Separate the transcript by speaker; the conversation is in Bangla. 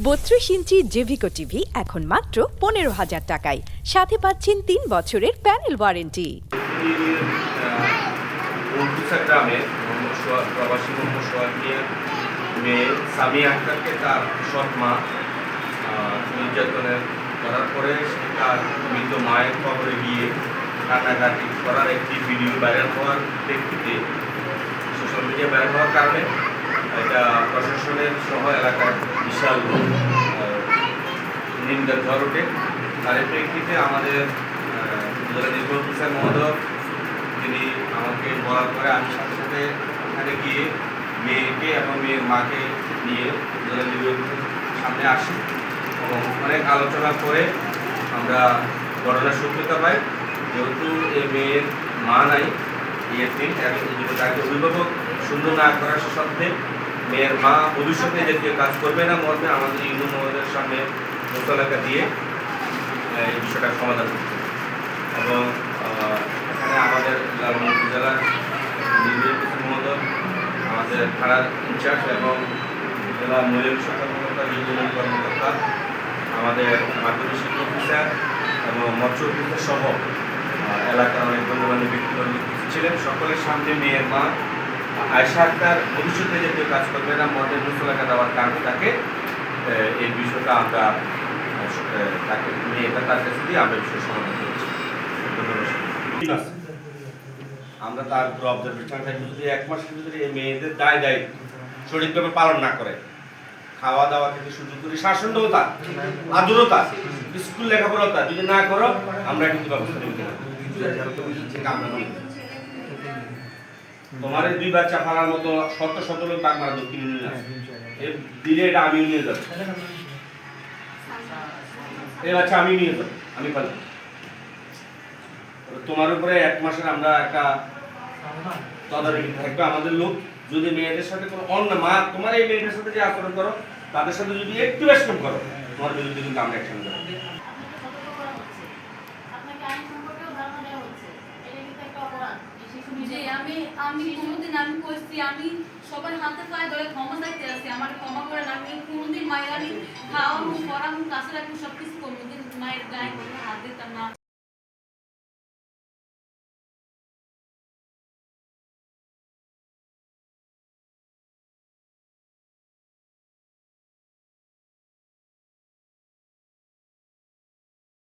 Speaker 1: 32 ইঞ্চি জেভিকো টিভি এখন মাত্র 15,000 টাকায়, সাথে পাচ্ছেন 3 বছরের প্যানেল ওয়ারেন্টি।
Speaker 2: গ্রামে প্রবাসী মোহাম্মদ সোহাগ মিয়ার মেয়ে সামিয়া আক্তারকে তার সৎ মা নির্যাতনের করার পরে সে তার মৃত মায়ের খবরে গিয়ে কান্নাকাটি করার একটি ভিডিও ভাইরাল হওয়ার প্রেক্ষিতে সোশ্যাল মিডিয়া ভাইরাল হওয়ার কারণে এটা প্রশাসনের সহ এলাকার বিশাল নিন্দার ঝড় ওঠে। তার প্রেক্ষিতে আমাদের জেলা নির্বাহী অফিসার মহোদয় তিনি আমাকে বলার পরে আমি সাথে সাথে ওখানে গিয়ে মেয়েকে এবং মেয়ের মাকে নিয়ে জেলা নির্বাহী অফিসের সামনে আসি এবং অনেক আলোচনা করে আমরা ঘটনার সত্যতা পাই। যেহেতু এই মেয়ের মা নাই, দিন তাকে অভিভাবক সুন্দর না করার সাথে মেয়ের মা ভবিষ্যতে যে কাজ করবে না মর্মে আমাদের ইউনিয়ন মহোদয়ের সামনে মোতালেকা দিয়ে এই বিষয়টা সমাধান করতে এবং এখানে আমাদের লালমোহন জেলার নির্বাহী অফিসার মহোদয়, আমাদের থানার ইনচার্জ এবং জেলা মহিলা কর্মকর্তা, ইউনিয়ন কর্মকর্তা, আমাদের মাধ্যমিক শিক্ষা অফিসার এবং মৎস্য অফিসার সহ এলাকার অনেক গণ্যমান্য ব্যক্তিবর্গ ছিলেন। সকলের সামনে মেয়ের মা আয়েশা আক্তার ভবিষ্যতে যে কেউ কাজ করবে না মর্মে মোতালেকা দেওয়ার কারণে তাকে এই বিষয়টা আমরা তাকে মেয়েটা তার কাছে দিয়ে আমরা বিষয় সমাধান করেছি। আমরা তার অবজারভেশন থাকি যদি 1 মাসের ভিতরে এই মেয়েদের দায় সঠিকভাবে পালন না করে, খাওয়া দাওয়া থেকে শুরু করে শাসনতা আদরতা স্কুল লেখাপড়া যদি না করো আমরা কিন্তু ব্যবস্থা নিতে পারি। তোমার 2 বাচ্চা ফালার মতো শত লোক তাক মারা দক্ষিণ দিলে এটা আমি নিয়ে যাবো, এই বাচ্চা আমি নিয়ে যাবো, আমি পালি। তোমার উপরে 1 মাসের আমরা একটা তদারকি থাকবে আমাদের লোক। যদি মেয়েদের সাথে কোনো অন্য মা তোমার এই মেয়েদের সাথে যে আচরণ করো তাদের সাথে যদি একটু বেশন করো তোমার বিরুদ্ধে কিন্তু আমরা অ্যাকশন নেব।
Speaker 3: আমি কোনোদিন আমি কইছি আমি সবার হাতে পায়ে ধরে ক্ষমা চাইতে আছি, আমার ক্ষমা করে না। আমি কোনোদিন মায়ের আমি খাওয়ানো পড়ানো কাছে রাখবো সবকিছু করবো, কিন্তু মায়ের গায়ে কোনো হাত দিতাম না।